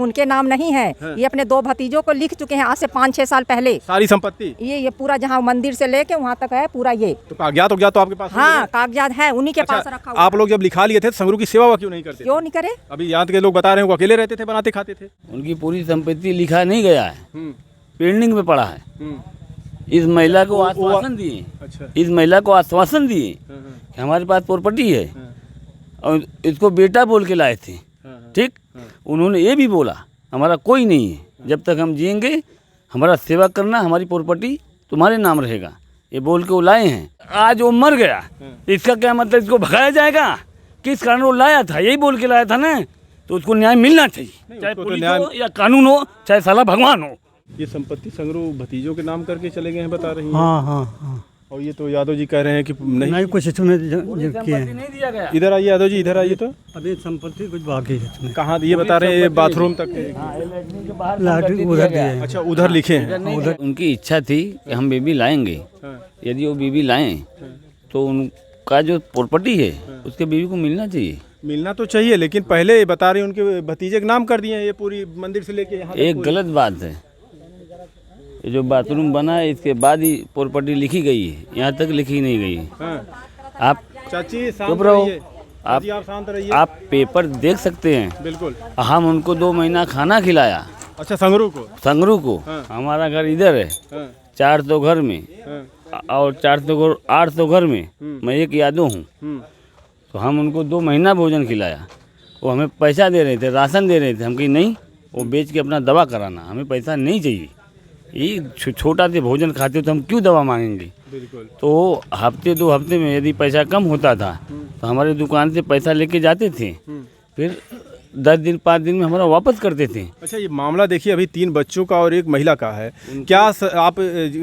उनके नाम नहीं है। ये अपने 2 भतीजों को लिख चुके हैं आज से 5-6 साल पहले। सारी संपत्ति ये पूरा जहाँ मंदिर से लेके वहाँ तक है पूरा ये। तो कागजात तो आपके पास? हाँ कागजात है उन्हीं के पास रखा हुआ। आप लोग जब लिखा लिए थे तो संगरू की सेवा क्यों नहीं करते? क्यों नहीं करे? अभी यहाँ के लोग बता रहे हैं वो अकेले रहते थे, बनाते खाते थे। उनकी पूरी संपत्ति लिखा नहीं गया है, पेंडिंग में पड़ा है। इस महिला को आश्वासन दिए, अच्छा, इस महिला को आश्वासन दिए कि हमारे पास प्रॉपर्टी है और इसको बेटा बोल के लाए थे। ठीक, उन्होंने ये भी बोला हमारा कोई नहीं है, जब तक हम जिएंगे हमारा सेवा करना, हमारी प्रॉपर्टी तुम्हारे नाम रहेगा, ये बोल के वो लाए हैं। आज वो मर गया, इसका क्या मतलब इसको भगाया जाएगा? किस कारण वो लाया था? यही बोल के लाया था ना, तो उसको न्याय मिलना चाहिए, चाहे पुलिस हो या कानून हो, चाहे साला भगवान हो। ये संपत्ति संगरू भतीजों के नाम करके चले गए हैं, बता रही हैं। हाँ। और ये तो यादव जी कह रहे हैं कि नहीं कुछ इसमें किए हैं। नहीं दिया गया। इधर आइए यादव जी, इधर आइए। तो अभी संपत्ति कुछ बाकी है इसमें। कहाँ ये बता रहे हैं? बाथरूम तक उधर दिए हैं। अच्छा, उधर लिखे हैं। उनकी इच्छा थी कि हम बेबी लाएंगे, यदि वो बेबी लाएं तो उनका जो प्रॉपर्टी है उसके बेबी को मिलना चाहिए। मिलना तो चाहिए, लेकिन पहले बता रहे हैं उनके भतीजे के नाम कर दिए हैं, ये पूरी मंदिर से लेके यहाँ एक गलत बात है। ये जो बाथरूम बना है इसके बाद ही प्रॉपर्टी लिखी गई है, यहाँ तक लिखी नहीं गई है। आप चाची चुप रहो, आप शांत रहिए। आप पेपर देख सकते हैं। बिल्कुल। हम उनको 2 महीना खाना खिलाया। अच्छा, संगरू को। हमारा घर इधर है, 400 घर में और 800 घर में मैं एक यादव हूँ। तो हम उनको 2 महीना भोजन खिलाया। वो हमें पैसा दे रहे थे, राशन दे रहे थे। हम कहीं नहीं, वो बेच के अपना दवा कराना, हमें पैसा नहीं चाहिए। ये छोटा से भोजन खाते तो हम क्यों दवा मांगेंगे? बिल्कुल। तो हफ्ते 2 हफ्ते में यदि पैसा कम होता था तो हमारे दुकान से पैसा लेके जाते थे, फिर 10 दिन 5 दिन में हमारा वापस करते थे। अच्छा, ये मामला देखिए, अभी 3 बच्चों का और 1 महिला का है। क्या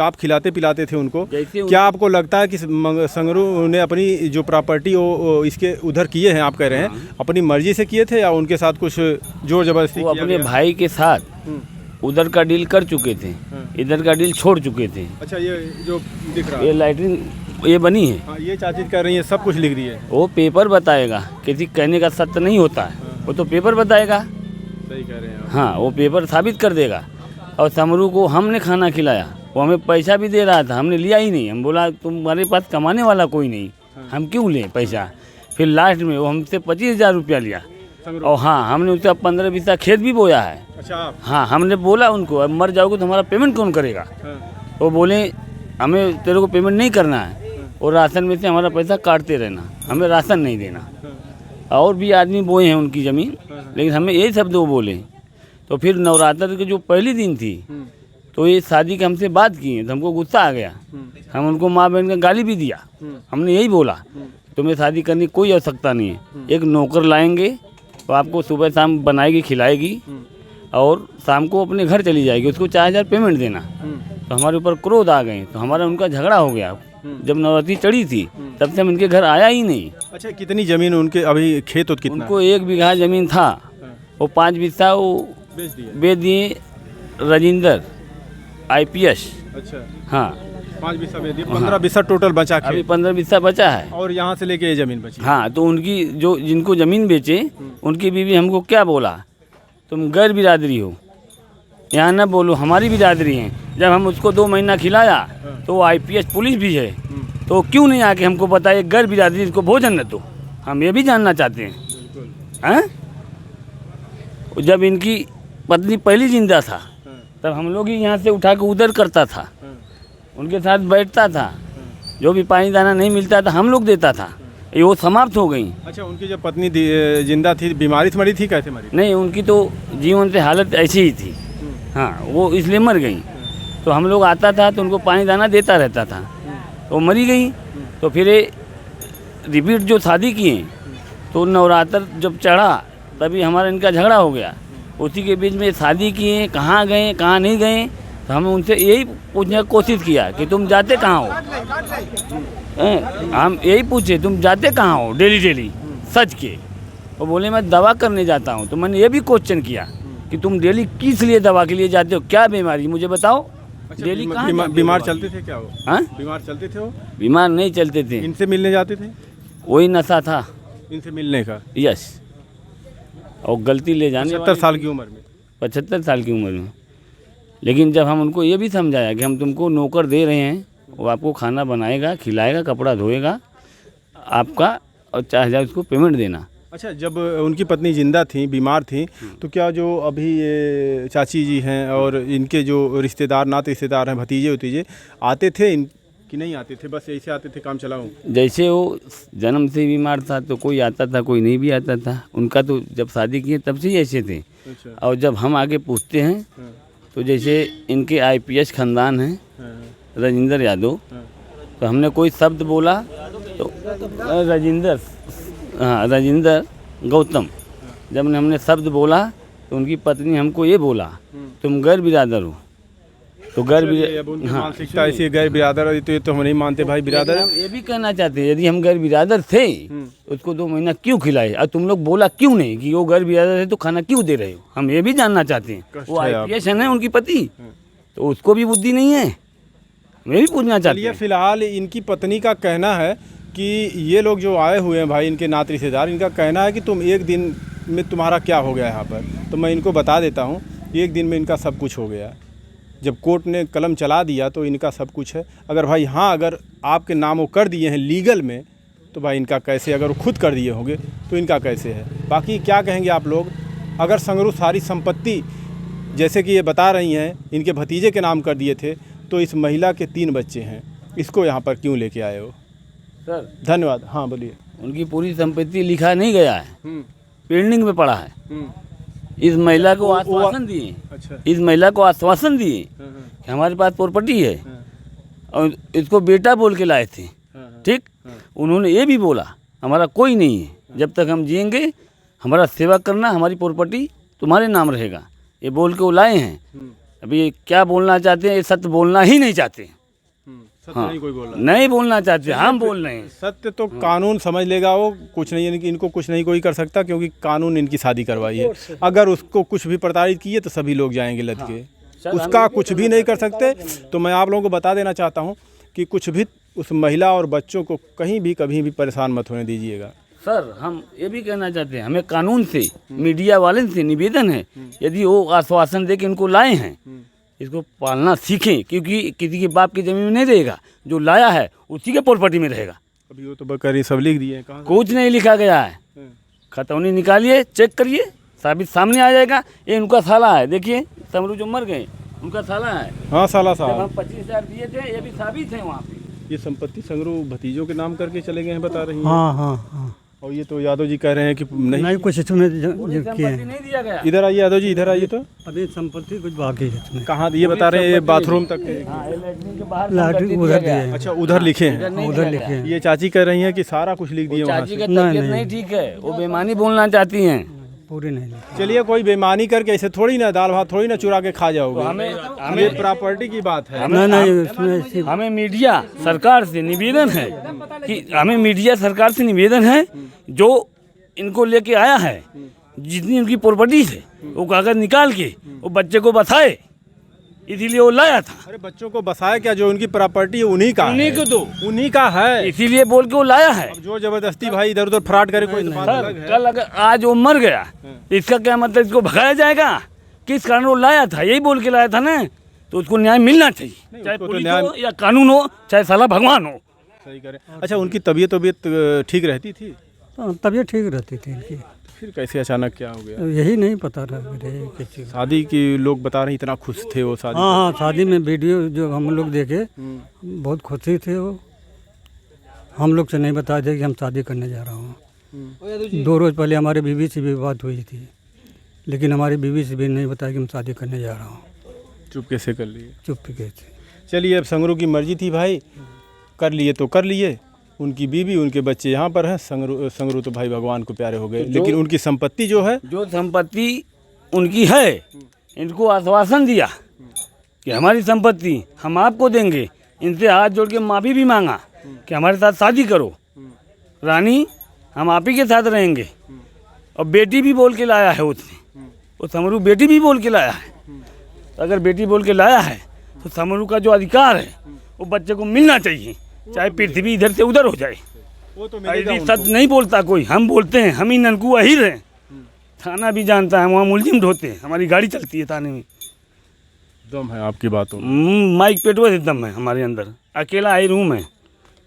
आप खिलाते पिलाते थे उनको? क्या आपको लगता है कि संगरू ने अपनी जो प्रॉपर्टी वो इसके उधर किए हैं, आप कह रहे हैं अपनी मर्जी से किए थे या उनके साथ कुछ जोर जबरदस्ती? वो अपने भाई के साथ उधर का डील कर चुके थे, इधर का डील छोड़ चुके थे। अच्छा, ये जो दिख रहा है, ये लाइटिंग ये बनी है। हाँ, ये चाची कह रही है, सब कुछ लिख रही है। वो पेपर बताएगा, किसी कहने का सत्य नहीं होता है, वो तो पेपर बताएगा। सही कह रहे हैं। हाँ, वो पेपर साबित कर देगा। और समरू को हमने खाना खिलाया, वो हमें पैसा भी दे रहा था, हमने लिया ही नहीं। हम बोला तुम्हारे पास कमाने वाला कोई नहीं, हम क्यों लें पैसा? फिर लास्ट में वो हमसे 25,000 रुपया लिया। और हाँ, हमने उसका 15-20 खेत भी बोया है। अच्छा। हाँ, हमने बोला उनको अब मर जाओगे तो हमारा पेमेंट कौन करेगा? वो बोले हमें तेरे को पेमेंट नहीं करना है और राशन में से हमारा पैसा काटते रहना, हमें राशन नहीं देना। और भी आदमी बोए हैं उनकी ज़मीन, लेकिन हमें यही शब्द वो बोले। तो फिर नवरात्र के जो पहली दिन थी तो ये शादी के हमसे बात की, तो हमको गुस्सा आ गया। हम उनको माँ बहन का गाली भी दिया। हमने यही बोला तुम्हें शादी करने की कोई आवश्यकता नहीं है, एक नौकर लाएंगे तो आपको सुबह शाम बनाएगी खिलाएगी और शाम को अपने घर चली जाएगी, उसको 4,000 पेमेंट देना। तो हमारे ऊपर क्रोध आ गए, तो हमारा उनका झगड़ा हो गया। जब नवरात्रि चढ़ी थी तब से हम इनके घर आया ही नहीं। अच्छा, कितनी जमीन उनके अभी खेत कितना? उनको 1 बीघा जमीन था, वो 5 बिस्सा वो बेच दिए राजेंद्र IPS। अच्छा। हाँ, 5 बिस्सा बेच दिए, 15 बिस्सा टोटल बचा। अभी 15 बिस्सा बचा है और यहाँ से लेके ये जमीन बची। हाँ, तो उनकी जो जिनको ज़मीन बेचे उनकी बीवी हमको क्या बोला, तुम गैर बिरादरी हो, यहाँ न बोलो, हमारी बिरादरी है। जब हम उसको 2 महीना खिलाया तो वो IPS पुलिस भी है, तो क्यों नहीं आके हमको बताए गैर बिरादरी इसको भोजन न दो? हम ये भी जानना चाहते हैं। जब इनकी पत्नी पहली जिंदा था तब हम लोग ही यहाँ से उठा के उधर करता था, उनके साथ बैठता था, जो भी पानी दाना नहीं मिलता था हम लोग देता था। ये वो समाप्त हो गई। अच्छा, उनकी जब पत्नी जिंदा थी, बीमारी से मरी थी, कैसे मरी? नहीं, उनकी तो जीवन से हालत ऐसी ही थी। हाँ, वो इसलिए मर गई। तो हम लोग आता था तो उनको पानी दाना देता रहता था, तो मरी गई। तो फिर रिपीट जो शादी किए तो नवरात्र जब चढ़ा तभी हमारा इनका झगड़ा हो गया। उसी के बीच में शादी किए, कहाँ गए कहाँ नहीं गए, तो हमें उनसे यही पूछने की कोशिश किया कि तुम जाते कहाँ हो। हम यही पूछे तुम जाते कहाँ हो डेली सच के। वो बोले मैं दवा करने जाता हूँ। तो मैंने ये भी क्वेश्चन किया कि तुम डेली किस लिए दवा के लिए जाते हो, क्या बीमारी मुझे बताओ। अच्छा, डेली कहाँ बीमार चलते थे क्या वो? हाँ, बीमार चलते थे वो? बीमार नहीं चलते थे। इनसे मिलने जाते थे? वही नशा था इनसे मिलने का। यस, और गलती ले जाने 70 साल की उम्र में। 75 साल की उम्र में। लेकिन जब हम उनको ये भी समझाया कि हम तुमको नौकर दे रहे हैं, वो आपको खाना बनाएगा, खिलाएगा, कपड़ा धोएगा आपका, और 4000 उसको पेमेंट देना। अच्छा, जब उनकी पत्नी जिंदा थी, बीमार थी, तो क्या जो अभी ये चाची जी हैं और इनके जो रिश्तेदार, नाते रिश्तेदार हैं, भतीजे उतीजे, आते थे कि नहीं आते थे, बस ऐसे आते थे काम चलाऊं? जैसे वो जन्म से बीमार था तो कोई आता था, कोई नहीं भी आता था। उनका तो जब शादी किए तब से ही ऐसे थे। अच्छा। और जब हम आगे पूछते हैं तो जैसे इनके IPS खानदान हैं, राजेंद्र यादव, तो हमने कोई शब्द बोला तो राजेंद्र गौतम, जब हमने शब्द बोला तो उनकी पत्नी हमको ये बोला, तुम गैर बिरादर हो। तो गैर मानसिकता ऐसी गैर बिरादर, तो ये तो हम नहीं मानते भाई बिरादर। हम ये भी कहना चाहते हैं, यदि हम गैर बिरादर थे उसको 2 महीना क्यों खिलाए, और तुम लोग बोला क्यों नहीं कि वो गैर बिरादर है तो खाना क्यों दे रहे हो? हम ये भी जानना चाहते हैं। वो IPS है ना उनकी पति, तो उसको भी बुद्धि नहीं है, मैं भी पूछना चाहती हूँ। फिलहाल इनकी पत्नी का कहना है कि ये लोग जो आए हुए हैं भाई, इनके नाते रिश्तेदार, इनका कहना है कि तुम एक दिन में तुम्हारा क्या हो गया यहाँ पर। तो मैं इनको बता देता हूँ, एक दिन में इनका सब कुछ हो गया। जब कोर्ट ने कलम चला दिया तो इनका सब कुछ है। अगर भाई हाँ, अगर आपके नामों कर दिए हैं लीगल में, तो भाई इनका कैसे, अगर वो खुद कर दिए होंगे तो इनका कैसे है। बाकी क्या कहेंगे आप लोग? अगर संगरू सारी संपत्ति जैसे कि ये बता रही हैं इनके भतीजे के नाम कर दिए थे, तो इस महिला के 3 बच्चे हैं, इसको यहाँ पर क्यों लेके आए हो? सर धन्यवाद। हाँ बोलिए। उनकी पूरी संपत्ति लिखा नहीं गया है, पेंडिंग में पड़ा है। इस महिला को आश्वासन दिए, अच्छा। इस महिला को आश्वासन दिए कि हमारे पास प्रॉपर्टी है, और इसको बेटा बोल के लाए थे। ठीक, उन्होंने ये भी बोला हमारा कोई नहीं है, जब तक हम जिएंगे हमारा सेवा करना, हमारी प्रॉपर्टी तुम्हारे नाम रहेगा, ये बोल के वो लाए हैं। अभी ये क्या बोलना चाहते हैं, ये सत्य बोलना ही नहीं चाहते। सत्य नहीं कोई बोल रहा, नहीं बोलना चाहते, हम बोल रहे हैं। सत्य तो कानून समझ लेगा, वो कुछ नहीं, इनको कुछ नहीं कोई कर सकता, क्योंकि कानून इनकी शादी करवाई है। अगर उसको कुछ भी प्रताड़ित किए तो सभी लोग जाएंगे लद के, उसका कुछ भी नहीं कर सकते। तो मैं आप लोगों को बता देना चाहता हूँ कि कुछ भी उस महिला और बच्चों को कहीं भी कभी भी परेशान मत होने दीजिएगा। सर हम ये भी कहना चाहते हैं, हमें कानून से, मीडिया वाले से निवेदन है, यदि वो आश्वासन दे के इनको लाए हैं, इसको पालना सीखें, क्योंकि किसी के बाप की ज़मीन में नहीं रहेगा, जो लाया है उसी के प्रॉपर्टी में रहेगा। अभी वो तो बकरी सब लिख दिए हैं, कहाँ कुछ नहीं लिखा गया है। खतौनी निकालिए, चेक करिए, साबित सामने आ जाएगा। ये उनका साला है, देखिए समरू जो मर गए उनका साला है। हाँ साला जब साहब, हम 25,000 दिए थे, ये भी साबित है वहाँ पे। ये संपत्ति संगरू भतीजों के नाम करके चले गए हैं, बता रही हैं। हाँ हाँ हाँ। और ये तो यादव जी कह रहे हैं कि नहीं, कुछ इसमें किए संपत्ति हैं। नहीं दिया गया। इधर आइए यादव जी, इधर आइए। तो अभी संपत्ति कुछ बाकी है इसमें। कहाँ ये बता रहे हैं? बाथरूम तक है। हाँ, ये लैट्रिन के बाहर लैट्रिन संपत्ति उधर दिया गया दिए है। अच्छा, उधर लिखे हैं, नहीं उधर दिया लिखे गया। हैं। ये चाची कह रही हैं कि सारा कुछ लिख दिए वहाँ चाची से। का तबीयत नहीं ठीक है, वो बेईमानी बोलना चाहती हैं। पूरी नहीं लिखी। चलिए, कोई बेईमानी करके ऐसे थोड़ी ना दाल भात थोड़ी ना चुरा के खा जाओगे। हमें ये प्रॉपर्टी की बात है। नहीं इसमें ऐसी हमें मीडिया सरकार से निवेदन है कि हमें मीडिया सरकार से निवेदन है, जो इनको लेके आया है, जितनी उनकी प्रॉपर्टी है वो कागज निकाल के वो बच्चे को बताए, इसीलिए वो लाया था। अरे बच्चों को बसाया क्या? जो उनकी प्रॉपर्टी है उन्हीं का उन्हीं है। को दो, उन्हीं का है, इसीलिए बोल के वो लाया है। अब जो जबरदस्ती भाई इधर उधर फ्रॉड करे कोई बात अलग सर है। कल अगर आज वो मर गया, इसका क्या मतलब इसको भगाया जाएगा? किस कारण वो लाया था, यही बोल के लाया था ना, तो उसको न्याय मिलना चाहिए, चाहे उसको तो पुलिस न्याय- हो या कानून हो, चाहे साला भगवान हो। सही करे। अच्छा, उनकी तबीयत ठीक रहती थी, तबीयत ठीक रहती थी इनकी। फिर कैसे अचानक क्या हो गया? यही नहीं पता रहा मेरे किस चीज़। शादी की लोग बता रहे हैं इतना खुश थे वो शादी। हाँ हाँ, शादी में वीडियो जो हम लोग देखे बहुत खुशी थे वो। हम लोग से नहीं बताया थे कि हम शादी करने जा रहा हूँ। 2 रोज़ पहले हमारे बीवी से भी बात हुई थी, लेकिन हमारी बीवी से भी नहीं बताया कि हम शादी करने जा रहा हूँ। चुप कैसे कर लिए? चुप के थे। चलिए, अब संगरू की मर्जी थी भाई, कर लिए तो कर लिए। उनकी बीवी उनके बच्चे यहाँ पर हैं। संगरू तो भाई भगवान को प्यारे हो गए, लेकिन उनकी संपत्ति जो है, जो संपत्ति उनकी है, इनको आश्वासन दिया कि हमारी संपत्ति हम आपको देंगे। इनसे हाथ जोड़ के माफ़ी भी मांगा कि हमारे साथ शादी करो, रानी हम आप ही के साथ रहेंगे। और बेटी भी बोल के लाया है उसने, वो समरू बेटी भी बोल के लाया है। तो अगर बेटी बोल के लाया है तो समरू का जो अधिकार है वो बच्चे को मिलना चाहिए, चाहे पृथ्वी इधर से उधर हो जाए। वो तो यदि सच नहीं बोलता कोई, हम बोलते हैं, हम ही ननकू अहीर हैं, थाना भी जानता है, वहाँ मुलजिम ढोते हैं, हमारी गाड़ी चलती है थाने में। दम है आपकी बातों में। माइक पेटवा से दम है हमारे अंदर, अकेला आई रूम है।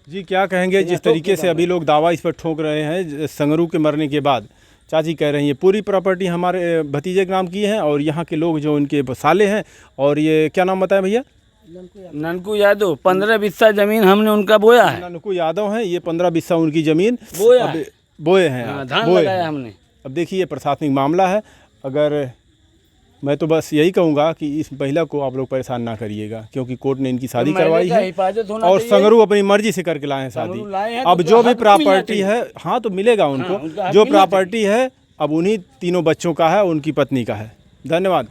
जी क्या कहेंगे जिस तरीके से अभी लोग दावा इस पर ठोक रहे हैं संगरू के मरने के बाद, चाची कह रही है पूरी प्रॉपर्टी हमारे भतीजे के नाम की है और यहाँ के लोग जो उनके साले हैं, और ये क्या नाम बताया भैया? ननकू यादव, 15 बिस्सा जमीन हमने उनका बोया है। ननकू यादव हैं, ये 15 बिस्सा उनकी ज़मीन बोया है। बोए हैं, हाँ, धान बोए लगाया हैं। हमने। अब देखिए ये प्रशासनिक मामला है। अगर मैं तो बस यही कहूँगा कि इस महिला को आप लोग परेशान ना करिएगा, क्योंकि कोर्ट ने इनकी शादी करवाई है और संगरू अपनी मर्जी से करके लाए हैं शादी। अब जो भी प्रॉपर्टी है, हाँ तो मिलेगा उनको, जो प्रॉपर्टी है अब उन्हीं तीनों बच्चों का है, उनकी पत्नी का है। धन्यवाद।